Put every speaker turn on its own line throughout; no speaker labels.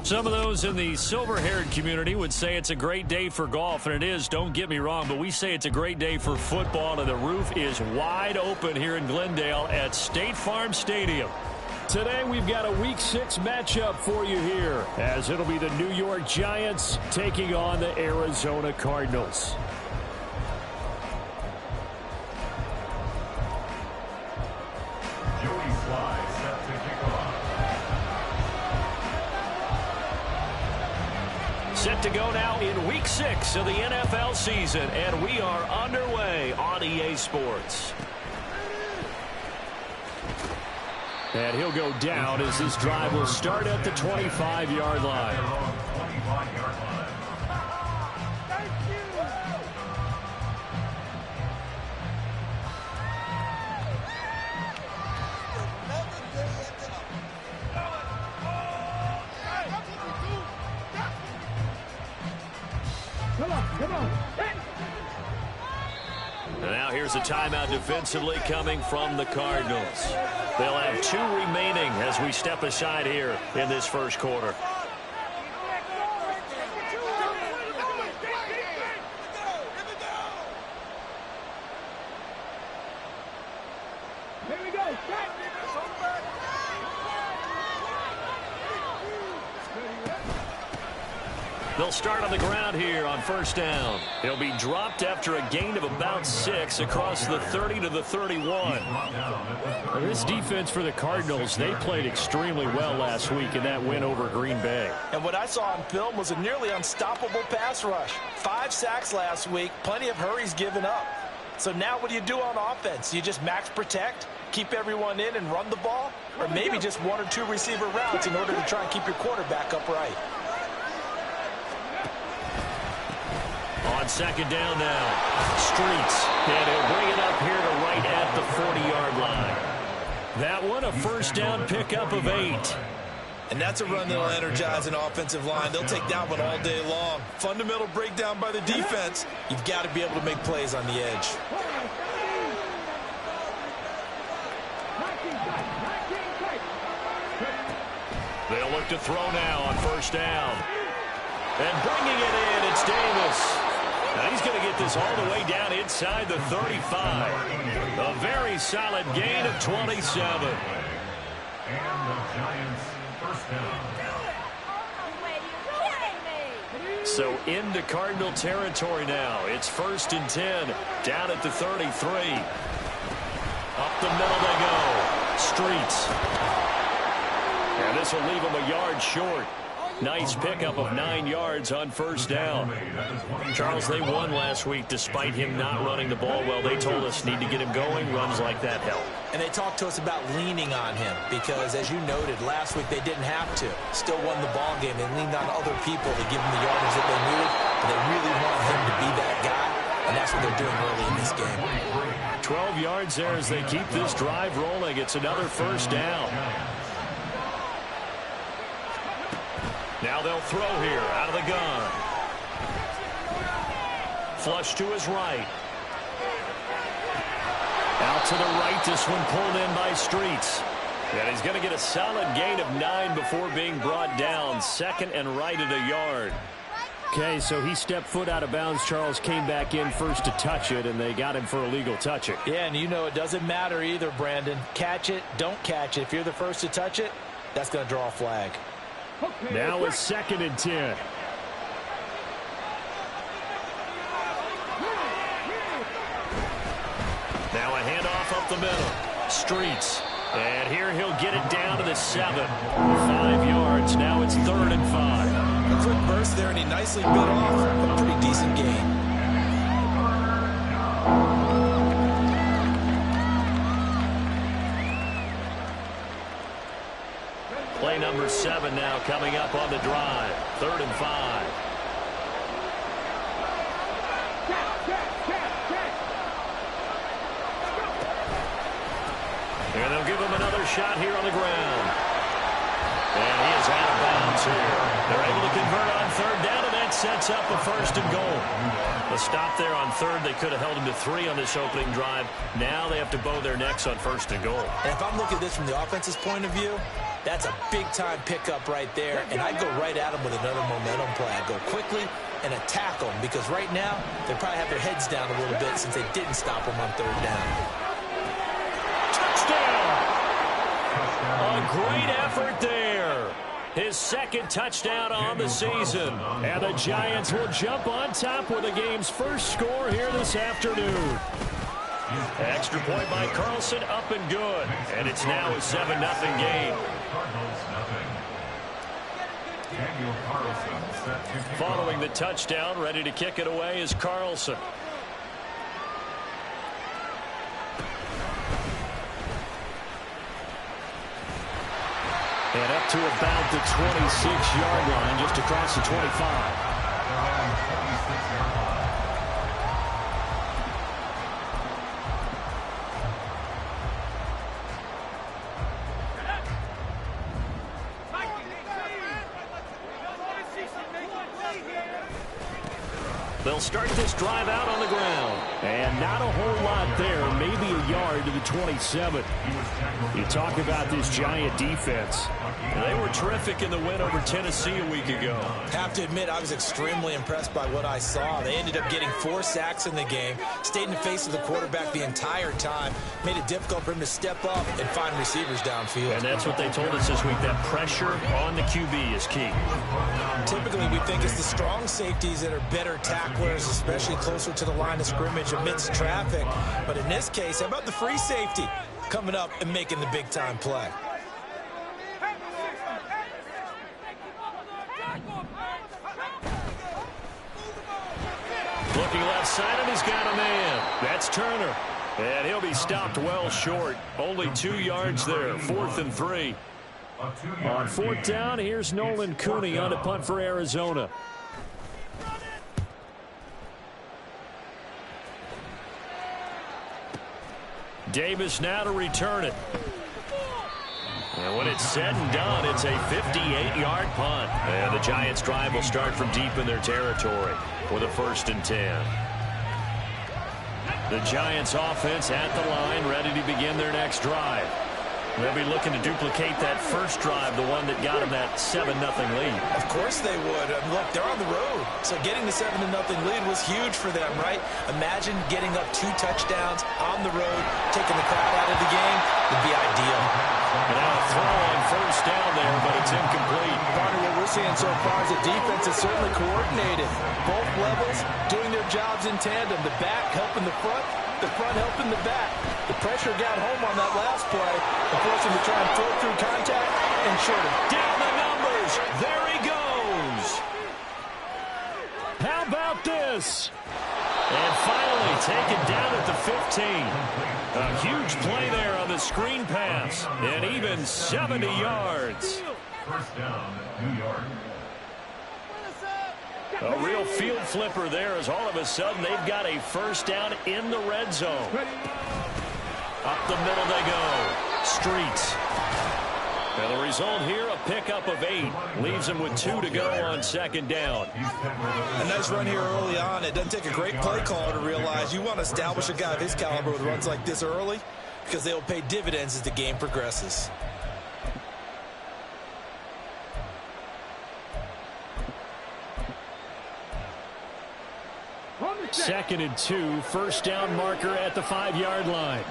Some of those in the silver-haired community would say it's a great day for golf, and it is, don't get me wrong, but we say it's a great day for football, and the roof is wide open here in Glendale at State Farm Stadium.
Today we've got a Week 6 matchup for you here, as it'll be the New York Giants taking on the Arizona Cardinals.
Set to go now in Week 6 of the NFL season, and we are underway on EA Sports.
And he'll go down as this drive will start at the 25-yard line.
And now here's a timeout defensively coming from the Cardinals. They'll have 2 remaining as we step aside here in this first quarter. They'll start on the ground here on first down. He'll be dropped after a gain of about 6 across the 30 to the 31.
This defense for the Cardinals, they played extremely well last week in that win over Green Bay.
And what I saw on film was a nearly unstoppable pass rush. 5 sacks last week, plenty of hurries given up. So now what do you do on offense? You just max protect, keep everyone in and run the ball? Or maybe just 1 or 2 receiver routes in order to try and keep your quarterback upright?
On second down now, Streets, and he'll bring it up here to right at the 40-yard line.
That one, a first down pickup of 8.
And that's a run that'll energize an offensive line. They'll take that one all day long. Fundamental breakdown by the defense. You've got to be able to make plays on the edge.
They'll look to throw now on first down. And bringing it in, it's Davis. Now he's going to get this all the way down inside the 35. A very solid gain of 27.
And the Giants first down.
So into Cardinal territory now. It's 1st and 10, down at the 33. Up the middle they go. Streets. And this will leave him a yard short. Nice pickup of 9 yards on first down. Charles, they won last week despite him not running the ball well. They told us need to get him going. Runs like that help.
And they talked to us about leaning on him because, as you noted, last week they didn't have to. Still won the ball game. They leaned on other people to give them the yardage that they needed. But they really want him to be that guy, and that's what they're doing early in this game.
12 yards there as they keep this drive rolling. It's another first down. Now they'll throw here out of the gun. Flush to his right. Out to the right, this one pulled in by Streets. And he's going to get a solid gain of 9 before being brought down. 2nd and right at a yard.
Okay, so he stepped foot out of bounds. Charles came back in first to touch it, and they got him for a legal touching.
Yeah, and you know it doesn't matter either, Brandon. Catch it, don't catch it. If you're the first to touch it, that's going to draw a flag.
Now it's 2nd and 10.
Now a handoff up the middle. Streets. And here he'll get it down to the 7. 5 yards. Now it's 3rd and 5.
A quick burst there, and he nicely bit off a pretty decent gain.
Play number 7 now coming up on the drive. 3rd and 5. And they'll give him another shot here on the ground. And he is out of bounds here. They're able to convert on 3rd down, and they that sets up a 1st and goal. A stop there on 3rd. They could have held him to 3 on this opening drive. Now they have to bow their necks on 1st and goal.
And if I'm looking at this from the offense's point of view, that's a big-time pickup right there, and I'd go right at them with another momentum play. I'd go quickly and attack them, because right now they probably have their heads down a little bit since they didn't stop them on 3rd down.
Touchdown! A great effort there. His 2nd touchdown on the season. And the Giants will jump on top with the game's first score here this afternoon. Extra point by Carlson, up and good. And it's now a 7-0 game. Following the touchdown, ready to kick it away is Carlson. And up to about the 26-yard line, just across the 25. They'll start this drive out on the ground. And not a whole lot there. Maybe a yard to the 27. You talk about this Giant defense.
They were terrific in the win over Tennessee a week ago.
Have to admit, I was extremely impressed by what I saw. They ended up getting 4 sacks in the game, stayed in the face of the quarterback the entire time, made it difficult for him to step up and find receivers downfield.
And that's what they told us this week, that pressure on the QB is key.
Typically, we think it's the strong safeties that are better tacklers, especially closer to the line of scrimmage amidst traffic. But in this case, how about the free safety coming up and making the big-time play?
Looking left side, and he's got a man. That's Turner. And he'll be stopped well short. Only 2 yards there. 4th and 3. On 4th down, here's Nolan Cooney on the punt for Arizona. Davis now to return it. And when it's said and done, it's a 58-yard punt. And the Giants' drive will start from deep in their territory with a 1st and 10. The Giants' offense at the line, ready to begin their next drive. They'll be looking to duplicate that first drive, the one that got them that 7-0 lead.
Of course they would. Look, they're on the road, so getting the 7-0 lead was huge for them, right? Imagine getting up 2 touchdowns on the road, taking the crowd out of the game would be ideal.
And now a throw on 1st down there, but it's incomplete.
Part of what we're seeing so far is the defense is certainly coordinated. Both levels doing their jobs in tandem. The back helping the front helping the back. The pressure got home on that last play, forcing him to try and throw through contact and short him.
Down the numbers. There he goes. How about this? And finally taken down at the 15. A huge play there on the screen pass. And even 70 yards.
1st down, New York.
A real field flipper there as all of a sudden they've got a 1st down in the red zone. Up the middle they go. Streets. And the result here, a pickup of 8. Leaves them with 2 to go on 2nd down.
A nice run here early on. It doesn't take a great play caller to realize you want to establish a guy of his caliber with runs like this early, because they will pay dividends as the game progresses.
2nd and 2, 1st down marker at the 5-yard line.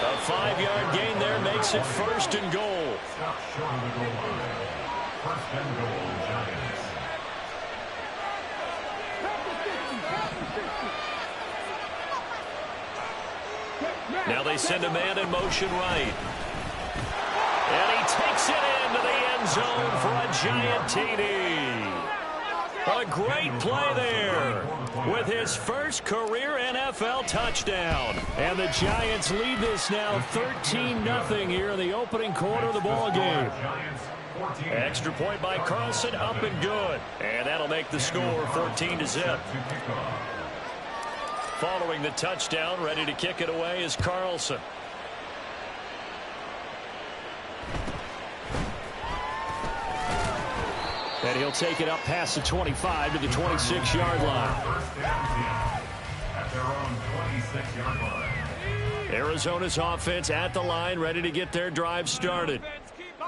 A 5-yard gain there makes it 1st and goal.
Stop short of the goal line. 1st and goal, Giants.
Now they send a man in motion right. And he takes it into the end zone for a Giant TD. A great play there with his first career NFL touchdown. And the Giants lead this now 13-0 here in the opening quarter of the ball game. Extra point by Carlson, up and good. And that'll make the score 14-0. Following the touchdown, ready to kick it away is Carlson.
And he'll take it up past the 25 to the 26-yard line.
First down, 10 at their own 26-yard line.
Arizona's offense at the line, ready to get their drive started.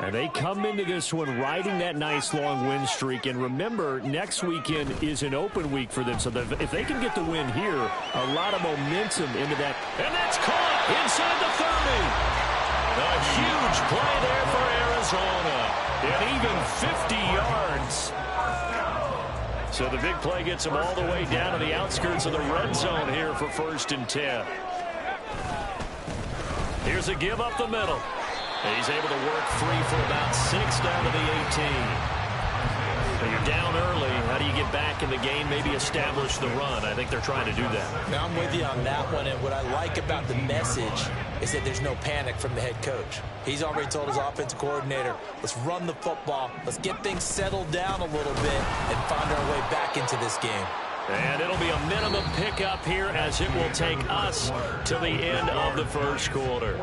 And they come into this one riding that nice long win streak. And remember, next weekend is an open week for them. So if they can get the win here, a lot of momentum into that.
And that's caught inside the 30. A huge play there for Arizona. And even 50 yards.
So the big play gets them all the way down to the outskirts of the red zone here for 1st and 10. Here's a give up the middle. He's able to work free for about 6 down to the 18. When you're down early, how do you get back in the game, maybe establish the run? I think they're trying to do that.
Now I'm with you on that one, and what I like about the message is that there's no panic from the head coach. He's already told his offensive coordinator, let's run the football, let's get things settled down a little bit and find our way back into this game.
And it'll be a minimum pickup here as it will take us to the end of the first quarter.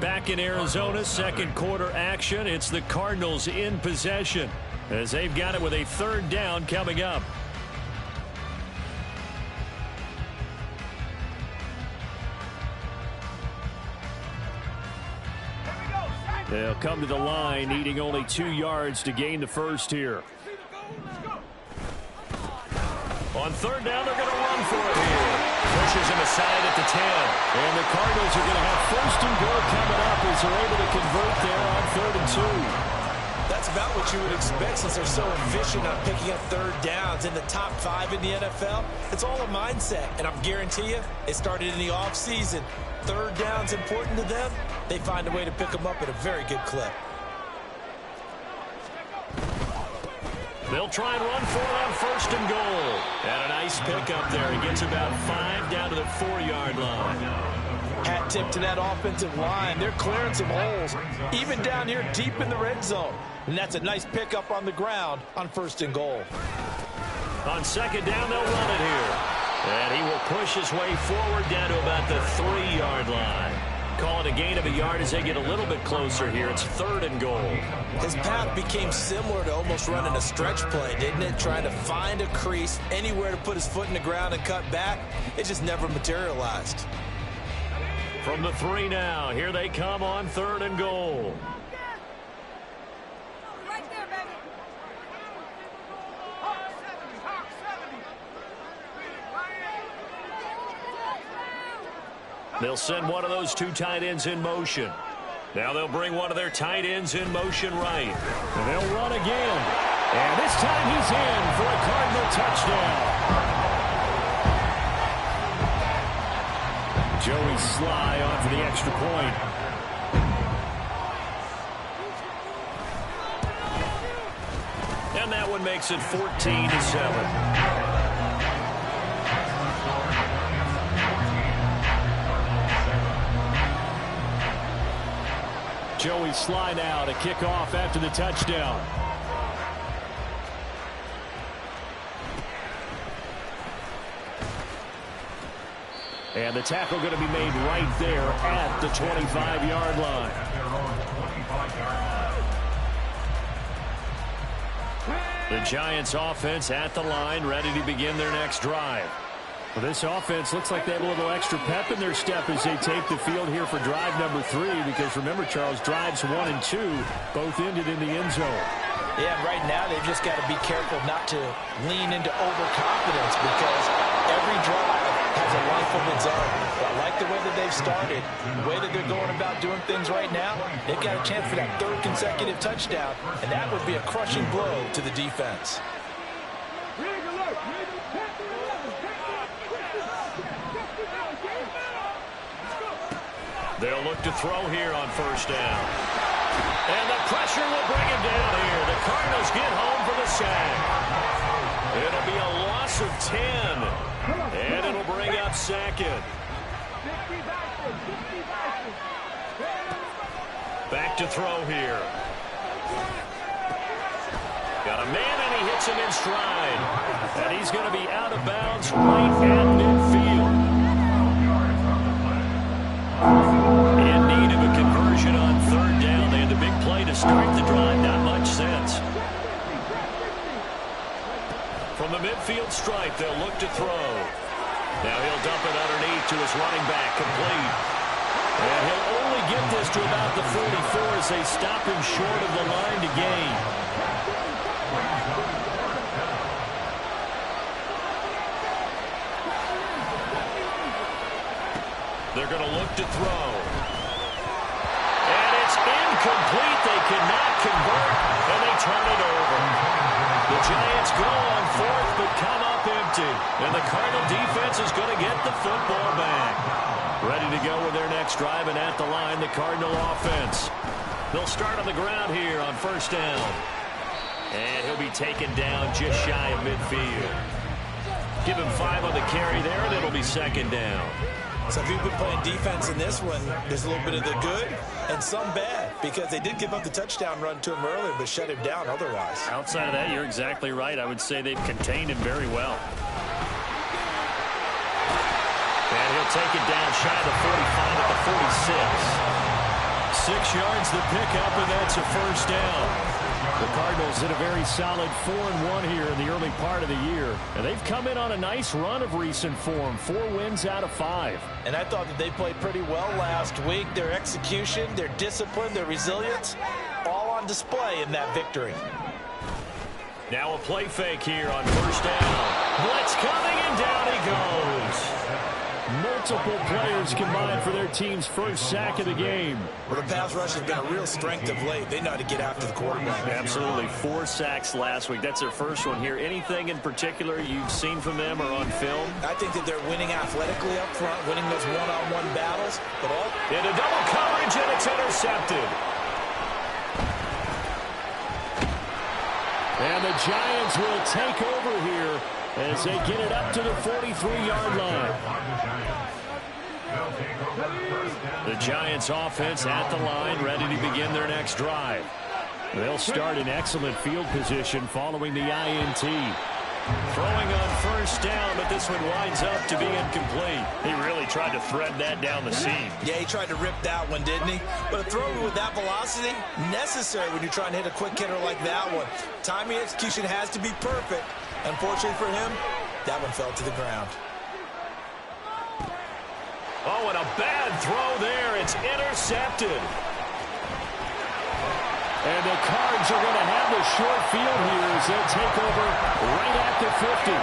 Back in Arizona, second quarter action. It's the Cardinals in possession as they've got it with a 3rd down coming up. They'll come to the line, needing only 2 yards to gain the first here. On 3rd down, they're going to run for it here. Pushes him aside at the 10. And the Cardinals are going to have 1st and goal coming up as they're able to convert there on 3rd and 2.
That's about what you would expect since they're so efficient on picking up 3rd downs in the top 5 in the NFL. It's all a mindset, and I guarantee you it started in the offseason. 3rd down's important to them. They find a way to pick them up at a very good clip.
They'll try and run for it on 1st and goal. And a nice pickup there. He gets about 5 down to the 4-yard line.
Hat tip to that offensive line. They're clearing some holes, even down here deep in the red zone. And that's a nice pickup on the ground on 1st and goal.
On 2nd down, they'll run it here. And he will push his way forward down to about the 3-yard line. Call it a gain of a yard as they get a little bit closer here. It's 3rd and goal.
His path became similar to almost running a stretch play, didn't it? Trying to find a crease, anywhere to put his foot in the ground and cut back. It just never materialized.
From the 3 now, here they come on 3rd and goal. They'll send one of those 2 tight ends in motion. Now they'll bring one of their tight ends in motion right. And they'll run again. And this time he's in for a Cardinal touchdown. Joey Sly on for the extra point. And that one makes it 14-7. Joey Sly now to kick off after the touchdown. And the tackle going to be made right there at the 25-yard line. The Giants offense at the line, ready to begin their next drive. Well, this offense looks like they have a little extra pep in their step as they take the field here for drive number 3, because remember, Charles, drives 1 and 2 both ended in the end zone.
Yeah, right now they've just got to be careful not to lean into overconfidence, because every drive has a life of its own. But I like the way that they've started, the way that they're going about doing things right now. They've got a chance for that 3rd consecutive touchdown, and that would be a crushing blow to the defense.
They'll look to throw here on 1st down. And the pressure will bring him down here. The Cardinals get home for the sack. It'll be a loss of 10. And it'll bring up 2nd. Back to throw here. Got a man, and he hits him in stride. And he's going to be out of bounds right at midfield. In need of a conversion on 3rd down. They had the big play to start the drive. Not much sense. stripe. They'll look to throw. Now he'll dump it underneath to his running back, complete. And he'll only get this to about the 44 as they stop him short of the line to gain. They're going to look to throw. And it's incomplete. They cannot convert, and they turn it over. The Giants go on fourth, but come up empty. And the Cardinal defense is going to get the football back. Ready to go with their next drive, and at the line, the Cardinal offense. They'll start on the ground here on first down. And he'll be taken down just shy of midfield. Give him 5 on the carry there, and it'll be second down.
So if you've been playing defense in this one, there's a little bit of the good and some bad, because they did give up the touchdown run to him earlier, but shut him down otherwise.
Outside of that, you're exactly right. I would say they've contained him very well.
And he'll take it down shy of the 45 at the 46. 6 yards the pickup, and that's a first down. The Cardinals hit a very solid 4-1 here in the early part of the year. And they've come in on a nice run of recent form. 4 wins out of 5.
And I thought that they played pretty well last week. Their execution, their discipline, their resilience, all on display in that victory.
Now a play fake here on first down. Blitz coming, and down he goes. Multiple players combined for their team's first sack of the game.
Well, the pass rush has been a real strength of late. They know how to get after the quarterback.
Absolutely. 4 sacks last week. That's their first one here. Anything in particular you've seen from them or on film?
I think that they're winning athletically up front, winning those one-on-one battles. But all
into double coverage, and it's intercepted. And the Giants will take over here as they get it up to the 43-yard line. The Giants offense at the line, ready to begin their next drive. They'll start in excellent field position following the INT. Throwing on first down, but this one winds up to be incomplete.
He really tried to thread that down the seam.
Yeah, he tried to rip that one, didn't he? But a throw with that velocity, necessary when you're trying to hit a quick hitter like that one. Timing execution has to be perfect. Unfortunately for him, that one fell to the ground.
Oh, and a bad throw there. It's intercepted. And the Cards are going to have the short field here as they'll take over right at the 50.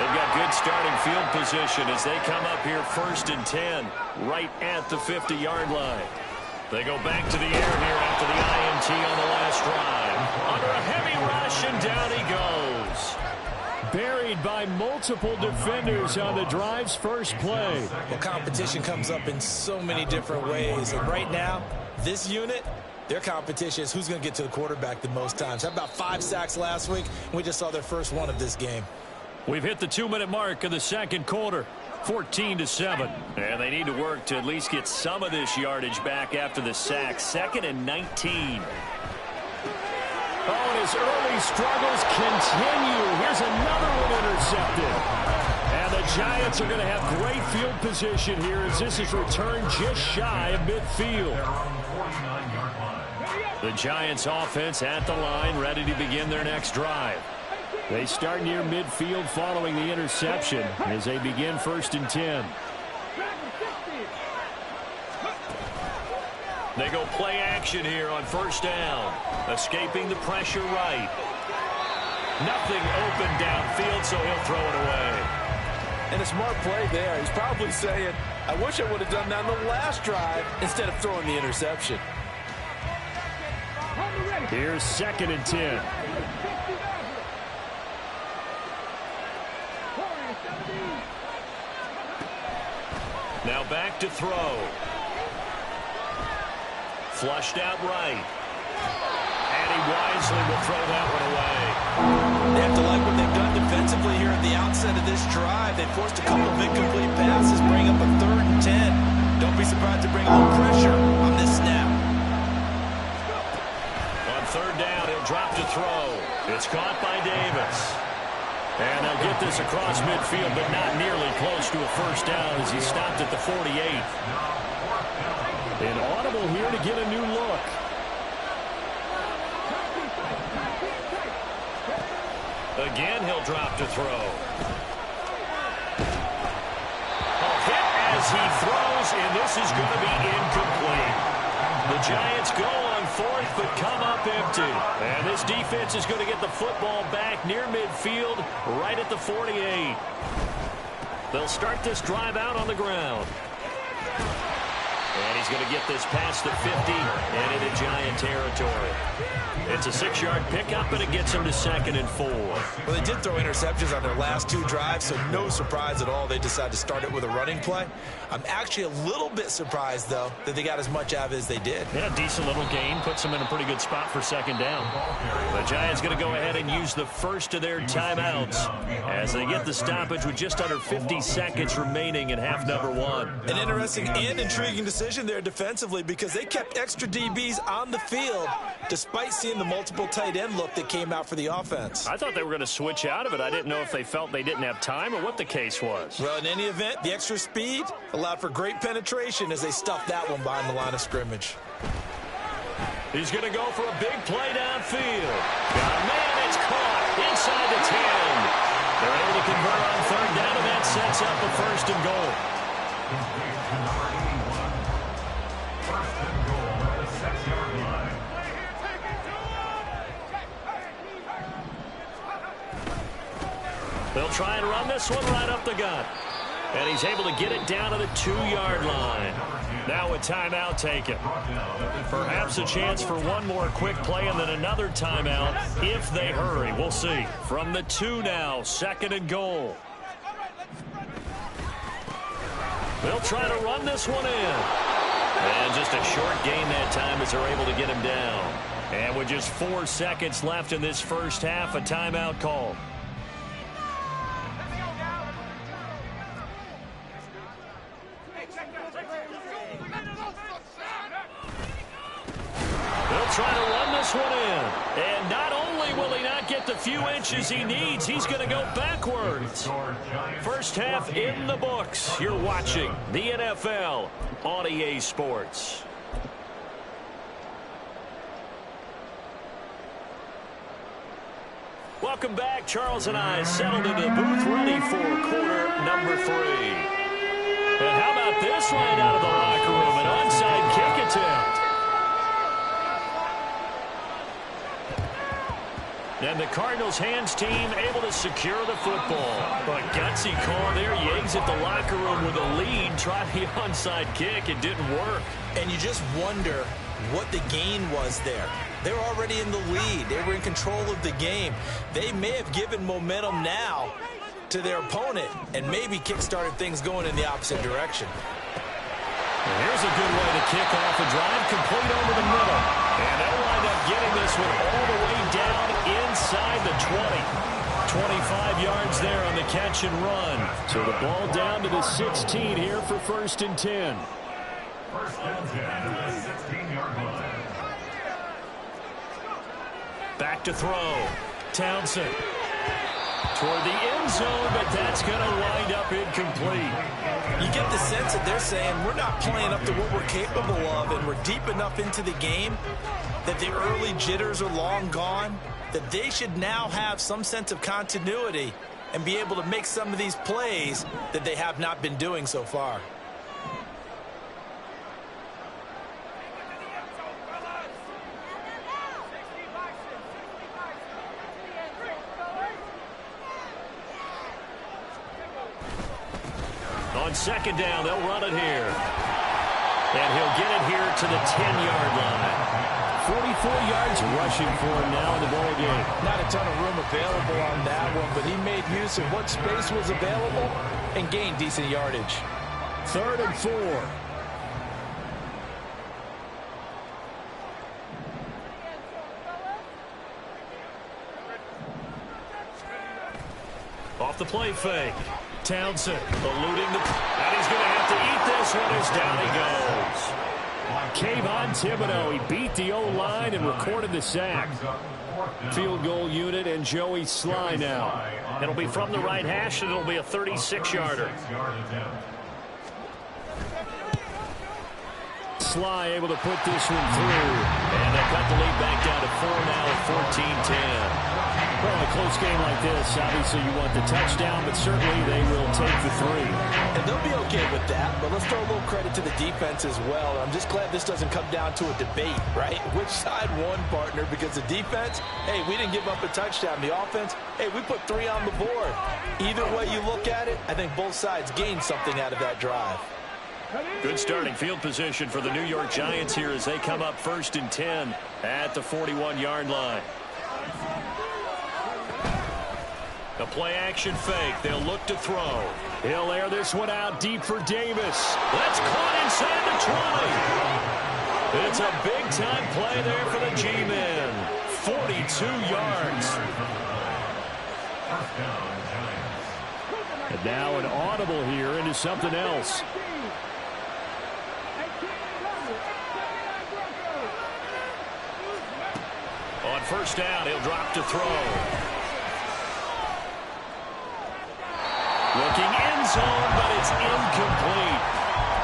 They've got good starting field position as they come up here first and 10, right at the 50-yard line. They go back to the air here after the INT on the last drive. Under a heavy rush, and down he goes. Buried by multiple defenders on the drive's first play.
Well, competition comes up in so many different ways. And right now, this unit, their competition is who's going to get to the quarterback the most times. How about 5 sacks last week? We just saw their first one of this game.
We've hit the 2-minute mark of the second quarter. 14-7. And they need to work to at least get some of this yardage back after the sack. 2nd and 19. Oh, and his early struggles continue. Here's another one intercepted. And the Giants are going to have great field position here as this is returned just shy of midfield. The Giants offense at the line, ready to begin their next drive. They start near midfield following the interception as they begin first and 10. They go play action here on first down. Escaping the pressure right. Nothing open downfield, so he'll throw it away.
And a smart play there. He's probably saying, I wish I would have done that on the last drive instead of throwing the interception.
Here's 2nd and 10. Now back to throw. Flushed out right. And he wisely will throw that one away.
They have to like what they've done defensively here at the outset of this drive. They forced a couple of incomplete passes, bring up a 3rd and 10. Don't be surprised to bring a little pressure on this snap.
On 3rd down, he'll drop to throw. It's caught by Davis. And they'll get this across midfield, but not nearly close to a first down as he stopped at the 48. An audible here to get a new look. Again, he'll drop to throw. A hit as he throws, and this is going to be incomplete. The Giants go on fourth, but come up empty. And this defense is going to get the football back near midfield, right at the 48. They'll start this drive out on the ground. And he's going to get this past the 50 and into Giant territory. It's a 6-yard pickup, and it gets him to 2nd and 4.
Well, they did throw interceptions on their last 2 drives, so no surprise at all they decided to start it with a running play. I'm actually a little bit surprised, though, that they got as much out of it as they did.
Yeah, decent little gain. Puts them in a pretty good spot for 2nd down. The Giants going to go ahead and use the first of their timeouts as they get the stoppage with just under 50 seconds remaining in half number 1.
An interesting and intriguing decision there defensively because they kept extra DBs on the field despite seeing the multiple tight end look that came out for the offense.
I thought they were going to switch out of it. I didn't know if they felt they didn't have time or what the case was.
Well, in any event, the extra speed allowed for great penetration as they stuffed that one behind the line of scrimmage.
He's going to go for a big play downfield. Got a man, it's caught inside the 10. They're able to convert on 3rd down, and that sets up a 1st and goal. They'll try and run this one right up the gut. And he's able to get it down to the 2-yard line. Now a timeout taken. Perhaps a chance for one more quick play and then another timeout if they hurry. We'll see. From the 2 now, 2nd and goal. They'll try to run this one in. And just a short gain that time as they're able to get him down. And with just 4 seconds left in this first half, a timeout call. Trying to run this one in. And not only will he not get the few inches he needs, he's going to go backwards. First half in the books. You're watching the NFL on EA Sports. Welcome back. Charles and I settled into the booth ready for quarter number 3. And how about this right out of the locker room? An onside kick attempt. And the Cardinals hands team able to secure the football. But gutsy call there. Yates at the locker room with a lead. Tried the onside kick. It didn't work.
And you just wonder what the gain was there. They were already in the lead. They were in control of the game. They may have given momentum now to their opponent and maybe kick-started things going in the opposite direction.
And here's a good way to kick off a drive, complete over the middle. And they'll wind up getting this one all the way down inside the 20. 25 yards there on the catch and run. So the ball down to the 16 here for 1st and 10.
First and 10, 16-yard line.
Back to throw. Townsend. Toward the end zone, but that's going to wind up incomplete.
You get the sense that they're saying we're not playing up to what we're capable of, and we're deep enough into the game that the early jitters are long gone, that they should now have some sense of continuity and be able to make some of these plays that they have not been doing so far.
On 2nd down, they'll run it here. And he'll get it here to the 10-yard line. 44 yards rushing for him now in the ball game.
Not a ton of room available on that one, but he made use of what space was available and gained decent yardage.
3rd and 4. Off the play fake. Townsend eluding the... And he's going to have to eat this one as down he goes. Kayvon Thibodeau, he beat the O-line and recorded the sack. Field goal unit and Joey Sly now. It'll be from the right hash, and it'll be a 36-yarder. Sly able to put this one through. And they cut the lead back down to 4 now at 14-10.
Well, in a close game like this, obviously you want the touchdown, but certainly they will take the 3.
And they'll be okay with that, but let's throw a little credit to the defense as well. I'm just glad this doesn't come down to a debate, right? Which side won, partner? Because the defense, hey, we didn't give up a touchdown. The offense, hey, we put 3 on the board. Either way you look at it, I think both sides gained something out of that drive.
Good starting field position for the New York Giants here as they come up 1st and 10 at the 41-yard line. A play-action fake. They'll look to throw. He'll air this one out deep for Davis. That's caught inside the 20. It's a big-time play there for the G-men. 42 yards.
And now an audible here into something else.
On 1st down, he'll drop to throw. Looking end zone, but it's incomplete.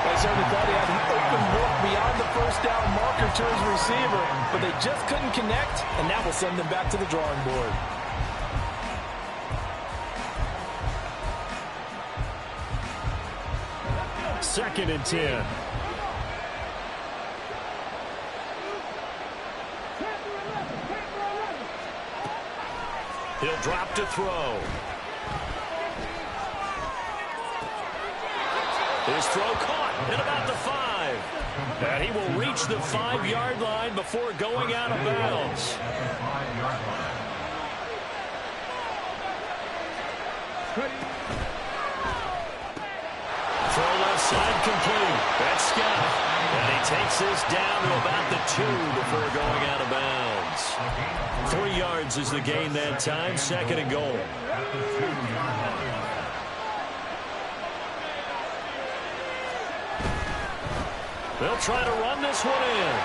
I certainly thought he had an open look beyond the 1st down marker to his receiver, but they just couldn't connect, and that will send them back to the drawing board.
Second and 10.
He'll drop to throw. His throw caught at about the 5. And he will reach the 5-yard line before going out of bounds. Throw left side complete. That's Scott. And he takes this down to about the 2 before going out of bounds. 3 yards is the gain that time. 2nd and goal. They'll try to run this one in.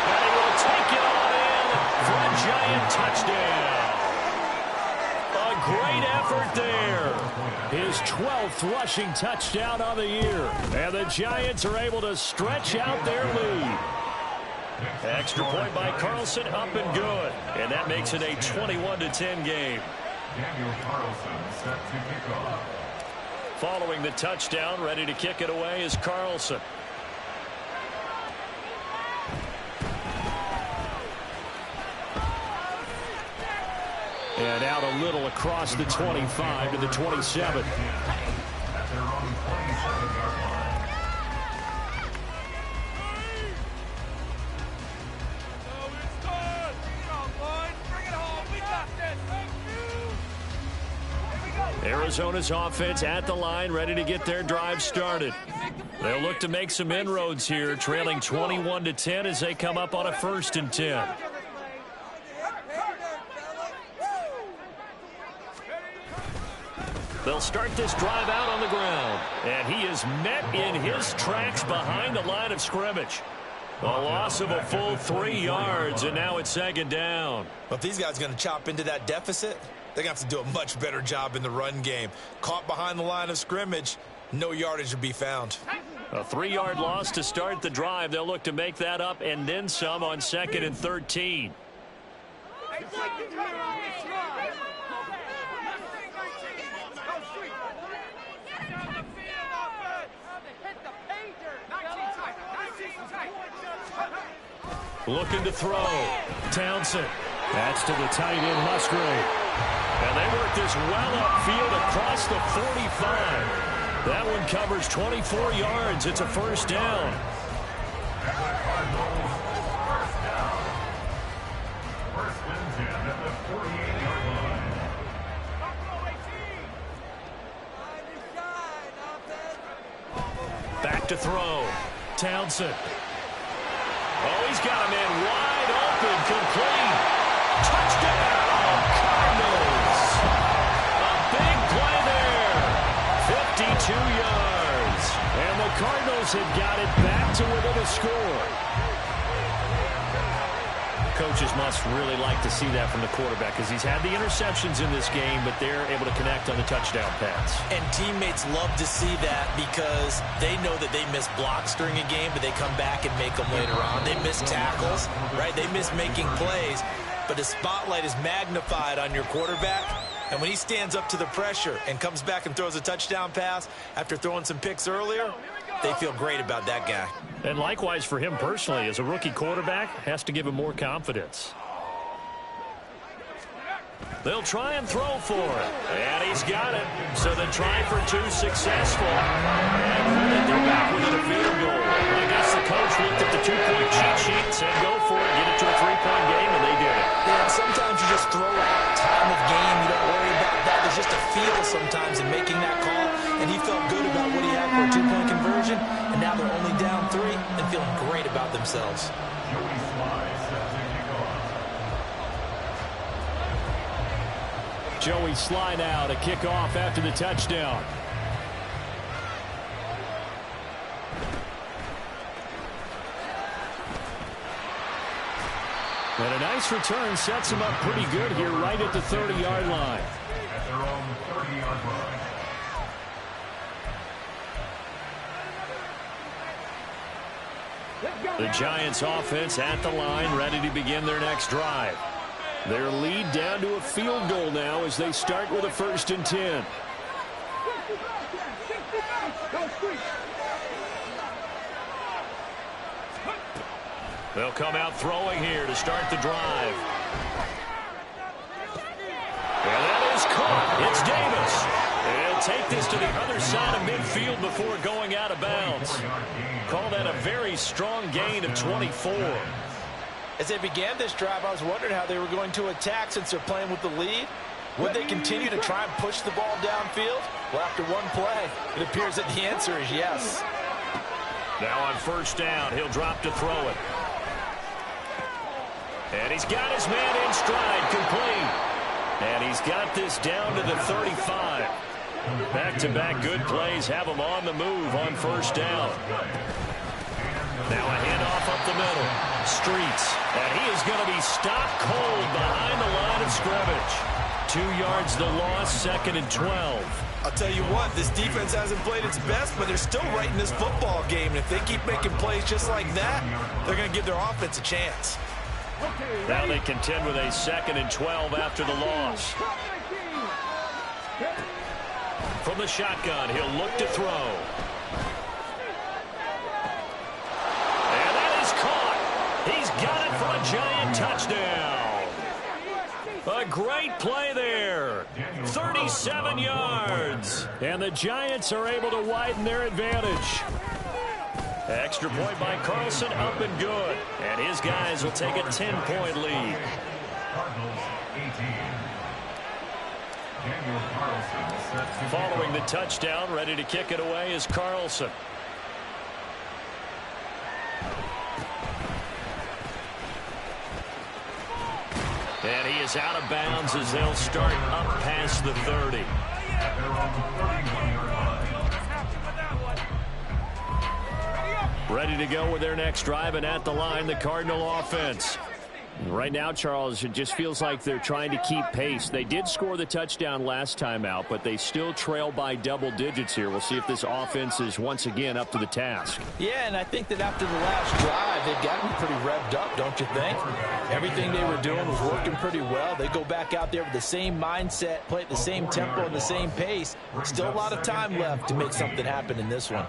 And he will take it on in for a Giant touchdown. A great effort there.
His 12th rushing touchdown on the year.
And the Giants are able to stretch out their lead. Extra point by Carlson, up and good. And that makes it a 21-10 game.
Daniel Carlson set to kick off.
Following the touchdown, ready to kick it away is Carlson.
And out a little across the 25 to the 27.
At their own 27-yard line.
Arizona's offense at the line, ready to get their drive started. They'll look to make some inroads here, trailing 21-10 as they come up on a 1st and 10. They'll start this drive out on the ground. And he is met in his tracks behind the line of scrimmage. A loss of a full 3 yards, and now it's 2nd down.
Well, if these guys are going to chop into that deficit, they're going to have to do a much better job in the run game. Caught behind the line of scrimmage, no yardage to be found.
A 3-yard loss to start the drive. They'll look to make that up and then some on 2nd and 13. Looking to throw. Townsend.
That's to the tight end, Musgrave.
And they work this well upfield across the 45. That one covers 24 yards. It's a 1st down.
First and 10 at the 48-yard line.
Back to throw. Townsend. Oh, he's got a man wide open, complete. Touchdown, Cardinals. A big play there. 52 yards.
And the Cardinals have got it back to within a score.
Coaches must really like to see that from the quarterback because he's had the interceptions in this game, but they're able to connect on the touchdown pass.
And teammates love to see that because they know that they miss blocks during a game, but they come back and make them later on. They miss tackles, right? They miss making plays. but the spotlight is magnified on your quarterback. And when he stands up to the pressure and comes back and throws a touchdown pass after throwing some picks earlier, they feel great about that guy.
And likewise for him personally, as a rookie quarterback, has to give him more confidence. They'll try and throw for it. And he's got it. So the try for two successful. And they're back within a field goal. I guess the coach looked at the two-point cheat sheet and said, go for it, get it to a three-point game, and they did it.
Yeah, sometimes you just throw out time of game. You don't worry about that. There's just a feel sometimes in making that call. And he felt good about what he had for a two-point conversion. And now they're only down 3 and feeling great about themselves.
Joey Sly now to kick off after the touchdown. And a nice return sets him up pretty good here right at the 30-yard line.
At their own 30-yard line.
The Giants offense at the line, ready to begin their next drive. Their lead down to a field goal now as they start with a 1st and 10. They'll come out throwing here to start the drive. And that is caught. It's Davis. They'll take this to the other side of midfield before going out of bounds. Call that a very strong gain of 24.
As they began this drive, I was wondering how they were going to attack since they're playing with the lead. Would they continue to try and push the ball downfield? Well, after one play, it appears that the answer is yes.
Now on 1st down, he'll drop to throw it. And he's got his man in stride, complete. And he's got this down to the 35. Back-to-back good plays have him on the move on 1st down. Now a handoff up the middle. Streets. And he is going to be stopped cold behind the line of scrimmage. 2 yards the loss, 2nd and 12.
I'll tell you what, this defense hasn't played its best, but they're still right in this football game. And if they keep making plays just like that, they're going to give their offense a chance.
Now they contend with a 2nd and 12 after the loss. From the shotgun, he'll look to throw. He's got it for a Giant touchdown. A great play there. 37 yards. And the Giants are able to widen their advantage. Extra point by Carlson, up and good. And his guys will take a 10-point lead. Following the touchdown, ready to kick it away is Carlson. And he is out of bounds as they'll start up past the 30. Ready to go with their next drive, and at the line, the Cardinal offense. Right now, Charles, it just feels like they're trying to keep pace. They did score the touchdown last time out, but they still trail by double digits here. We'll see if this offense is once again up to the task.
Yeah, and I think that after the last drive, they've got to be pretty revved up, don't you think? Everything they were doing was working pretty well. They go back out there with the same mindset, play at the same tempo and the same pace. Still a lot of time left to make something happen in this one.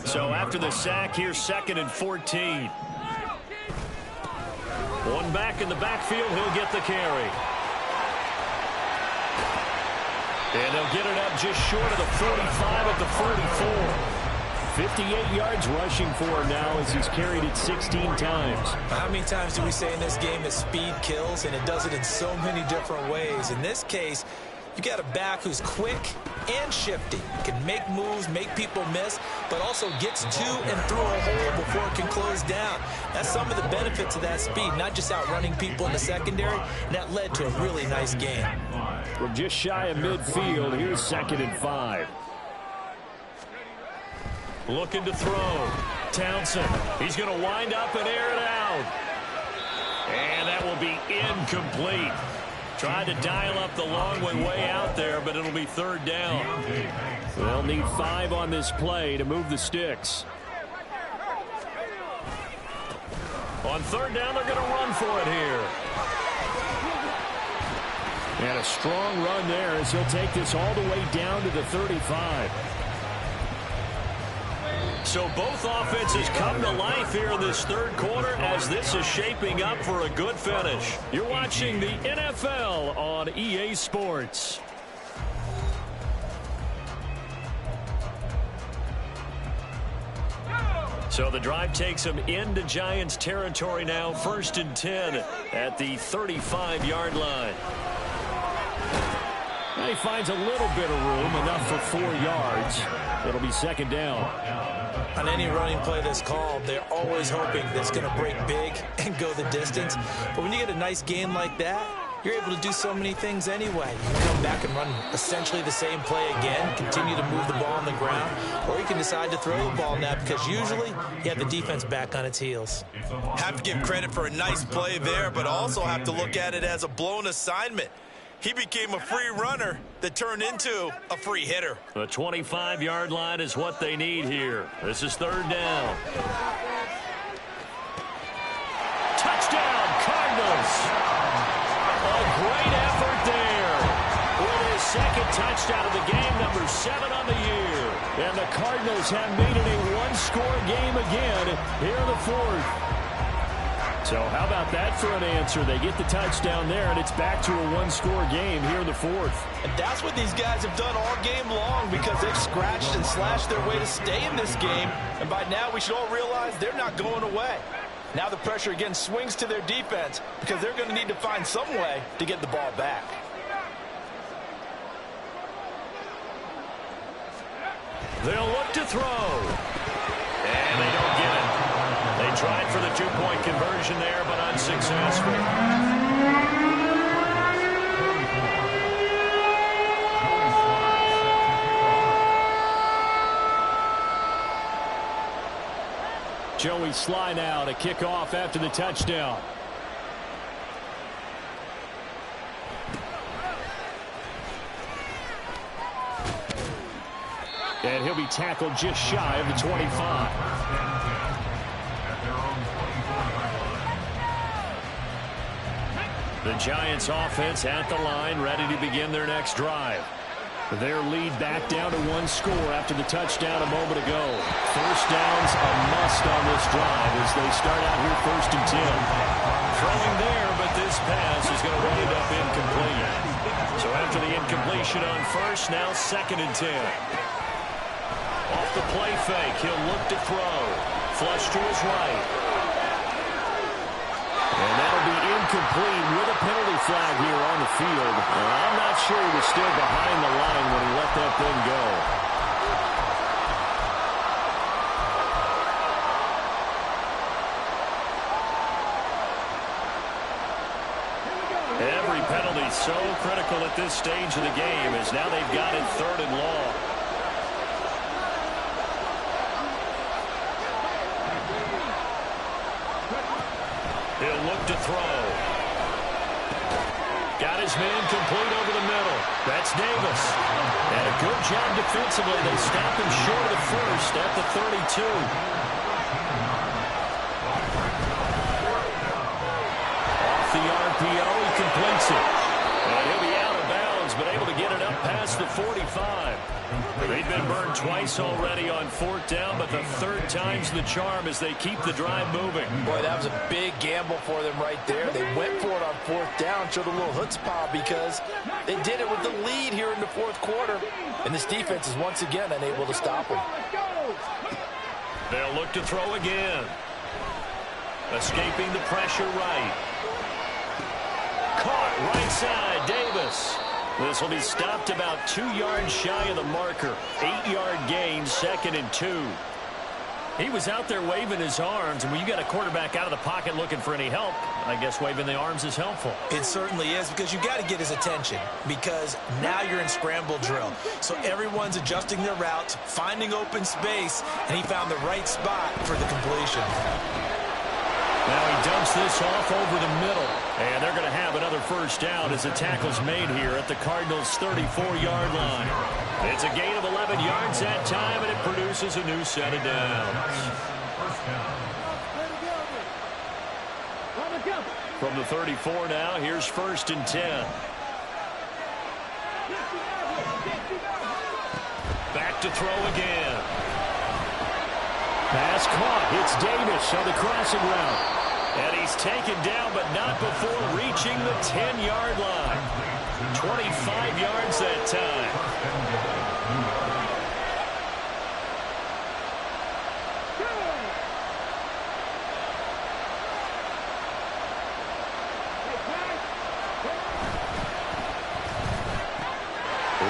So after the sack, here's 2nd and 14. One back in the backfield, he'll get the carry. And they'll get it up just short of the 45 at the 44. 58 yards rushing for him now as he's carried it 16 times.
How many times do we say in this game that speed kills, and it does it in so many different ways? In this case, you got a back who's quick and shifty, can make moves, make people miss, but also gets to and through a hole before it can close down. That's some of the benefits of that speed, not just outrunning people in the secondary, and that led to a really nice game.
From just shy of midfield, here's 2nd and 5. Looking to throw. Townsend. He's going to wind up and air it out. And that will be incomplete. Tried to dial up the long way out there, but it'll be 3rd down. They'll need 5 on this play to move the sticks. On 3rd down, they're going to run for it here.
And a strong run there as he'll take this all the way down to the 35.
So both offenses come to life here in this third quarter as this is shaping up for a good finish.
You're watching the NFL on EA Sports.
So the drive takes them into Giants territory now, 1st and 10 at the 35-yard line.
He finds a little bit of room, enough for 4 yards. It'll be 2nd down.
On any running play that's called, they're always hoping that it's going to break big and go the distance. But when you get a nice game like that, you're able to do so many things anyway. You can come back and run essentially the same play again, continue to move the ball on the ground, or you can decide to throw the ball now because usually you have the defense back on its heels.
Have to give credit for a nice play there, but also have to look at it as a blown assignment. He became a free runner that turned into a free hitter.
The 25-yard line is what they need here. This is 3rd down. Touchdown, Cardinals! A great effort there. With his 2nd touchdown of the game, number 7 on the year.
And the Cardinals have made it a one-score game again here in the 4th. So how about that for an answer? They get the touchdown there, and it's back to a one-score game here in the 4th.
And that's what these guys have done all game long because they've scratched and slashed their way to stay in this game. And by now, we should all realize they're not going away. Now the pressure again swings to their defense because they're going to need to find some way to get the ball back.
They'll look to throw. And they don't get it. They tried for the 2-point conversion there, but unsuccessful.
Joey Sly now to kick off after the touchdown. And he'll be tackled just shy of the 25.
The Giants offense at the line, ready to begin their next drive.
Their lead back down to 1 score after the touchdown a moment ago. 1st down's a must on this drive as they start out here 1st and 10.
Throwing there, but this pass is going to wind up incomplete. So after the incompletion on 1st, now 2nd and 10. Off the play fake, he'll look to throw. Flush to his right.
And that'll be incomplete with a penalty flag here on the field. And I'm not sure he was still behind the line when he let that thing go.
Every penalty so critical at this stage of the game as now they've got it 3rd and long. He'll look to throw. Got his man complete over the middle. That's Davis. And a good job defensively. They stop him short of the 1st at the 32. Off the RPO, he completes it. And he'll be out of bounds, but able to get it up past the 45. They've been burned twice already on 4th down, but the 3rd time's the charm as they keep the drive moving.
Boy, that was a big gamble for them right there. They went for it on 4th down, showed a little chutzpah because they did it with the lead here in the 4th quarter. And this defense is once again unable to stop them.
They'll look to throw again. Escaping the pressure right. Caught right side, Davis. This will be stopped about 2 yards shy of the marker. 8-yard gain, 2nd and 2. He was out there waving his arms, and when you got a quarterback out of the pocket looking for any help, I guess waving the arms is helpful.
It certainly is because you got to get his attention because now you're in scramble drill. So everyone's adjusting their routes, finding open space, and he found the right spot for the completion.
Now he dumps this off over the middle, and they're going to have another 1st down as the tackle's made here at the Cardinals' 34-yard line. It's a gain of 11 yards that time, and it produces a new set of downs. From the 34 now, here's 1st and 10. Back to throw again. Pass caught. It's Davis on the crossing route. And he's taken down, but not before reaching the 10-yard line. 25 yards that time.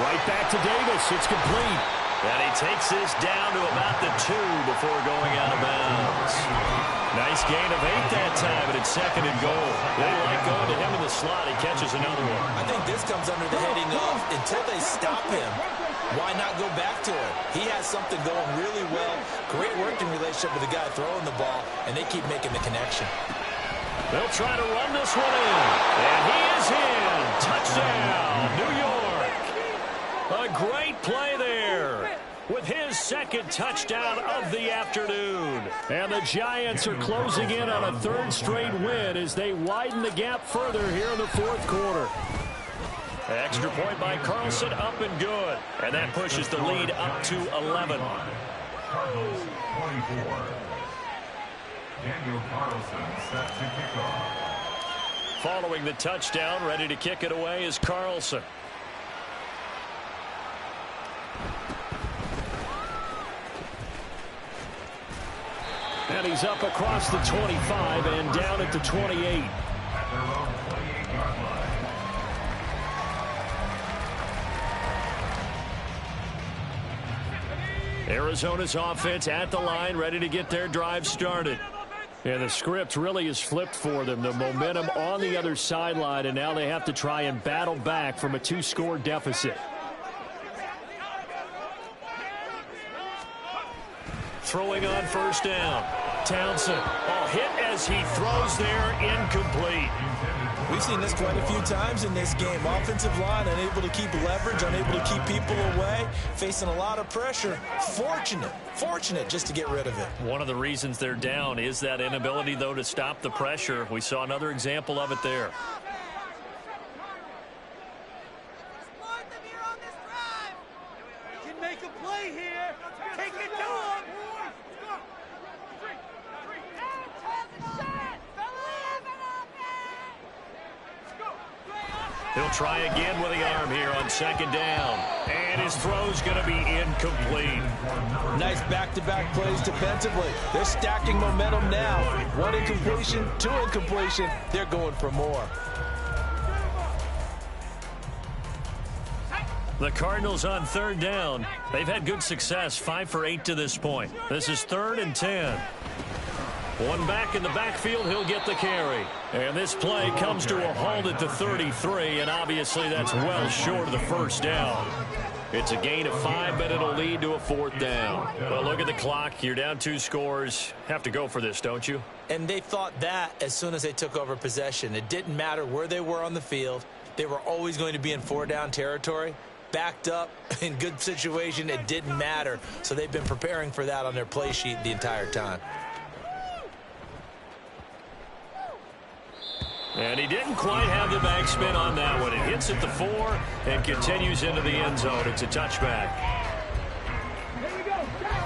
Right back to Davis. It's complete. And he takes this down to about the 2 before going out of bounds. Nice gain of 8 that time, but it's 2nd and goal. They like going to him in the slot. He catches another one.
I think this comes under the heading of until they stop him, why not go back to him? He has something going really well. Great working relationship with the guy throwing the ball, and they keep making the connection.
They'll try to run this one in. And he is in. Touchdown, New York. A great play there with his 2nd touchdown of the afternoon. And the Giants are closing in on a 3rd straight win as they widen the gap further here in the 4th quarter. Extra point by Carlson, up and good. And that pushes the lead up to 11.
Cardinals 24. Daniel Carlson set to kick off.
Following the touchdown, ready to kick it away is Carlson. And he's up across the 25 and down at the 28. Arizona's offense at the line, ready to get their drive started. And the script really is flipped for them. The momentum on the other sideline, and now they have to try and battle back from a 2-score deficit. Throwing on 1st down. Townsend, hit as he throws there, incomplete.
We've seen this quite a few times in this game. Offensive line unable to keep leverage, unable to keep people away, facing a lot of pressure. Fortunate just to get rid of it.
One of the reasons they're down is that inability, though, to stop the pressure. We saw another example of it there.
Can make a play here. Take it to him.
He'll try again with the arm here on 2nd down. And his throw's going to be incomplete.
Nice back-to-back plays defensively. They're stacking momentum now. 1 incompletion, 2 incompletion. They're going for more.
The Cardinals on 3rd down. They've had good success, 5 for 8 to this point. This is 3rd and 10. One back in the backfield, he'll get the carry. And this play comes to a halt at the 33, and obviously that's well short of the 1st down. It's a gain of 5, but it'll lead to a 4th down. Well, look at the clock. You're down 2 scores. Have to go for this, don't you?
And they thought that as soon as they took over possession. It didn't matter where they were on the field. They were always going to be in 4-down territory. Backed up, in good situation, it didn't matter. So they've been preparing for that on their play sheet the entire time.
And he didn't quite have the backspin on that one. It hits at the 4 and continues into the end zone. It's a touchback.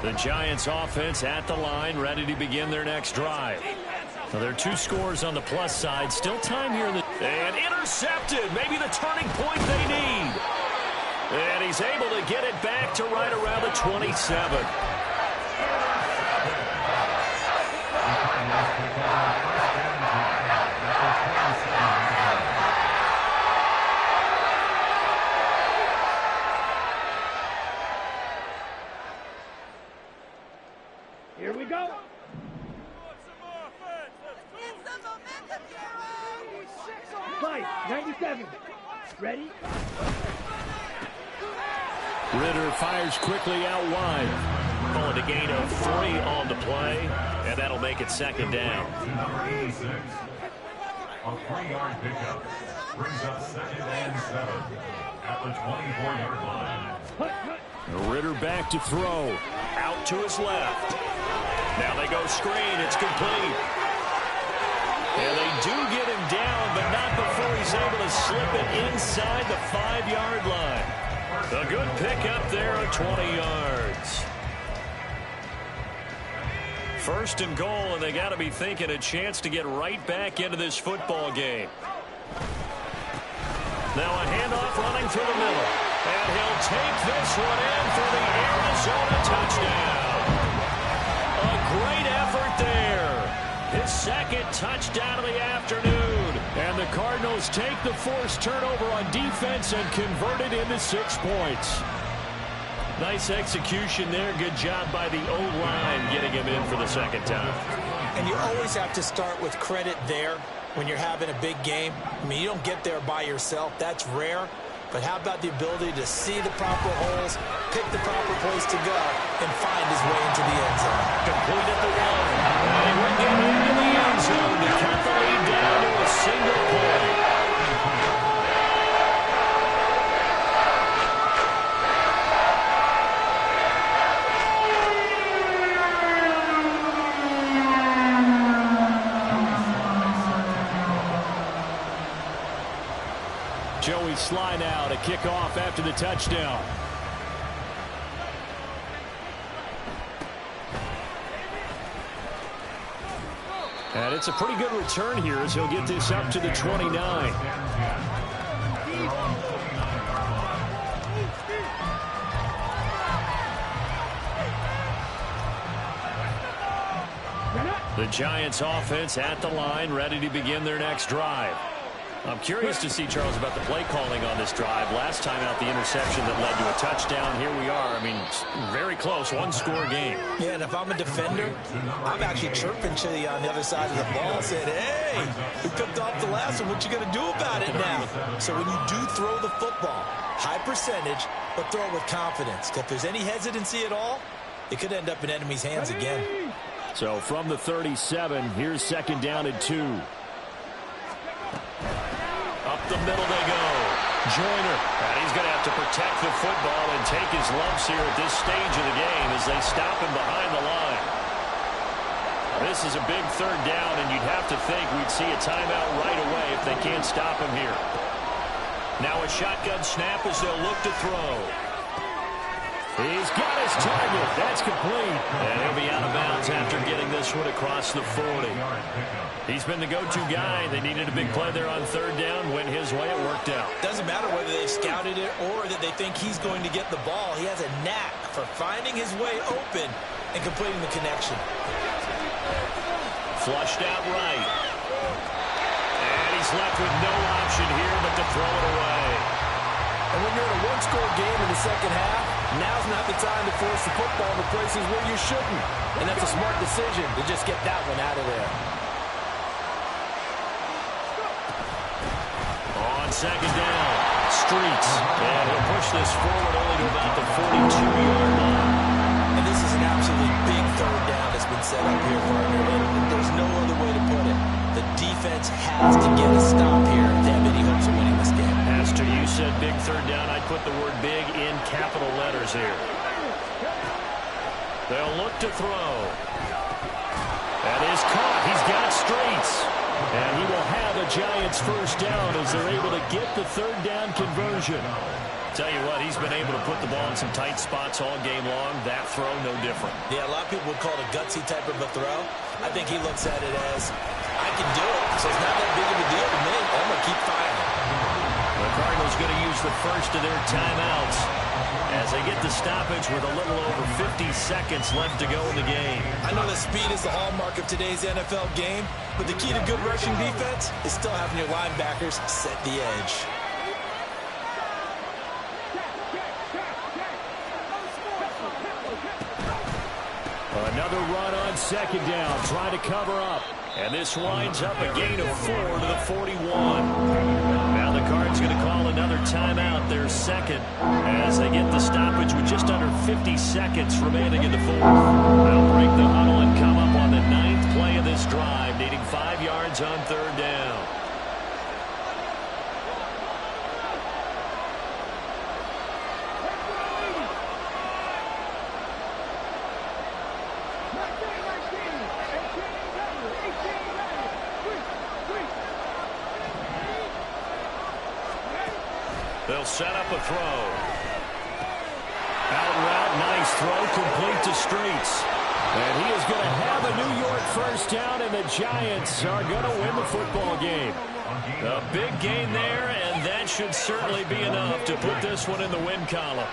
The Giants offense at the line, ready to begin their next drive. Now, there are 2 scores on the plus side. Still time here. And intercepted. Maybe the turning point they need. And he's able to get it back to right around the 27.
Here we go. Fight, 97. Ready?
Ritter fires quickly out wide. Call it a gain of 3 on the play, and that'll make it 2nd down.
Number 86, a 3-yard pickup, brings up 2nd and 7 at the 24-yard line.
Ritter back to throw. Out to his left. Now they go screen. It's complete. And they do get him down, but not before he he's able to slip it inside the 5-yard line. A good pickup there of 20 yards. First and goal, and they got to be thinking a chance to get right back into this football game. Now a handoff running through the middle. And he'll take this one in for the Arizona touchdown. A great effort there. His second touchdown of the afternoon. And the Cardinals take the forced turnover on defense and convert it into 6 points. Nice execution there. Good job by the O-line getting him in for the second time.
And you always have to start with credit there when you're having a big game. I mean, you don't get there by yourself. That's rare. But how about the ability to see the proper holes, pick the proper place to go, and find his way into the end zone?
Complete at the 1. And he will get into the end zone to cut the lead down to a single point. Joey Sly now to kick off after the touchdown. And it's a pretty good return here as he'll get this up to the 29. The Giants offense at the line, ready to begin their next drive. I'm curious to see, Charles, about the play calling on this drive. Last time out, the interception that led to a touchdown. Here we are. I mean, very close, one-score game.
Yeah, and if I'm a defender, I'm actually chirping to you on the other side of the ball, saying, hey, we picked off the last one. What you going to do about it now? So when you do throw the football, high percentage, but throw it with confidence. If there's any hesitancy at all, it could end up in enemy's hands again.
So from the 37, here's second down and 2. Up the middle they go. Joyner. And he's going to have to protect the football and take his lumps here at this stage of the game as they stop him behind the line. This is a big third down, and you'd have to think we'd see a timeout right away if they can't stop him here. Now a shotgun snap as they'll look to throw. He's got his target. That's complete. And he'll be out of bounds after getting this one across the 40. He's been the go-to guy. They needed a big play there on third down. Went his way. It worked out.
Doesn't matter whether they've scouted it or that they think he's going to get the ball. He has a knack for finding his way open and completing the connection.
Flushed out right. And he's left with no option here but to throw it away.
And when you're in a one-score game in the second half, now's not the time to force the football to places where you shouldn't. And that's a smart decision to just get that one out of there.
On second down, Streets. And he'll push this forward only to about the 42-yard line.
And this is an absolutely big third down that's been set up here for him. And there's no other way to put it. The defense has to get a stop here to have any hopes of winning this game.
As to you said big third down, I'd put the word big in capital letters here. They'll look to throw. That is caught. He's got Streets. And he will have a Giants first down as they're able to get the third down conversion. Tell you what, he's been able to put the ball in some tight spots all game long. That throw, no different.
Yeah, a lot of people would call it a gutsy type of a throw. I think he looks at it as, I can do it, so it's not that big of a deal to me. I'm going to keep firing.
The Cardinals going to use the first of their timeouts as they get the stoppage with a little over 50 seconds left to go in the game.
I know that speed is the hallmark of today's NFL game, but the key to good rushing defense is still having your linebackers set the edge.
Another run on second down, trying to cover up. And this winds up a gain of 4 to the 41. Now the Cards going to call another timeout, their second, as they get the stoppage with just under 50 seconds remaining in the fourth. They'll break the huddle and come up on the 9th play of this drive, needing 5 yards on third down. They'll set up a throw. Out route, nice throw, complete to Streets.
And he is going to have a New York first down, and the Giants are going to win the football game.
A big gain there, and that should certainly be enough to put this one in the win column.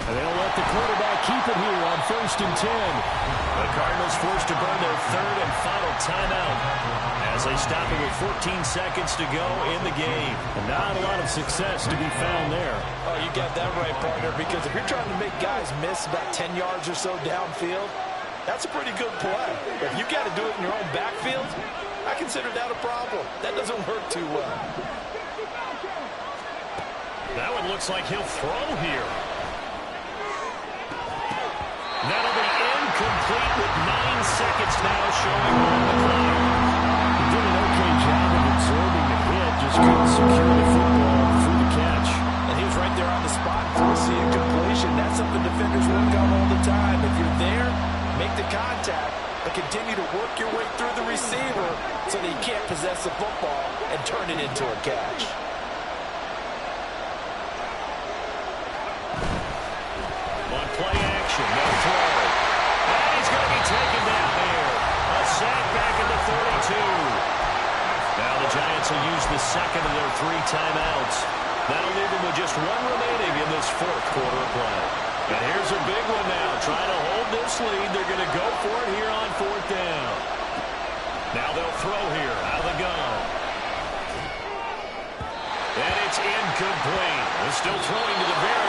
And they'll let the quarterback keep it here on 1st and 10.
The Cardinals forced to burn their third and final timeout as they stop it with 14 seconds to go in the game.
And not a lot of success to be found there.
Oh, you got that right, partner, because if you're trying to make guys miss about 10 yards or so downfield, that's a pretty good play. If you got to do it in your own backfield, I consider that a problem. That doesn't work too well.
That one looks like he'll throw here. That'll be incomplete with 9 seconds now showing on the clock.
He did an okay job of absorbing the hit, just couldn't secure the football through the catch.
And he was right there on the spot for a completion. That's something defenders work on all the time. If you're there, make the contact, but continue to work your way through the receiver so that he can't possess the football and turn it into a catch.
On play action, no throw. And he's going to be taken down here. A sack back at the 32. Now the Giants will use the second of their 3 timeouts. That'll leave them with just 1 remaining in this 4th quarter of play. And here's a big one now. Trying to hold this lead. They're going to go for it here on 4th down. Now they'll throw here out of the gun. And it's incomplete. They're still throwing to the very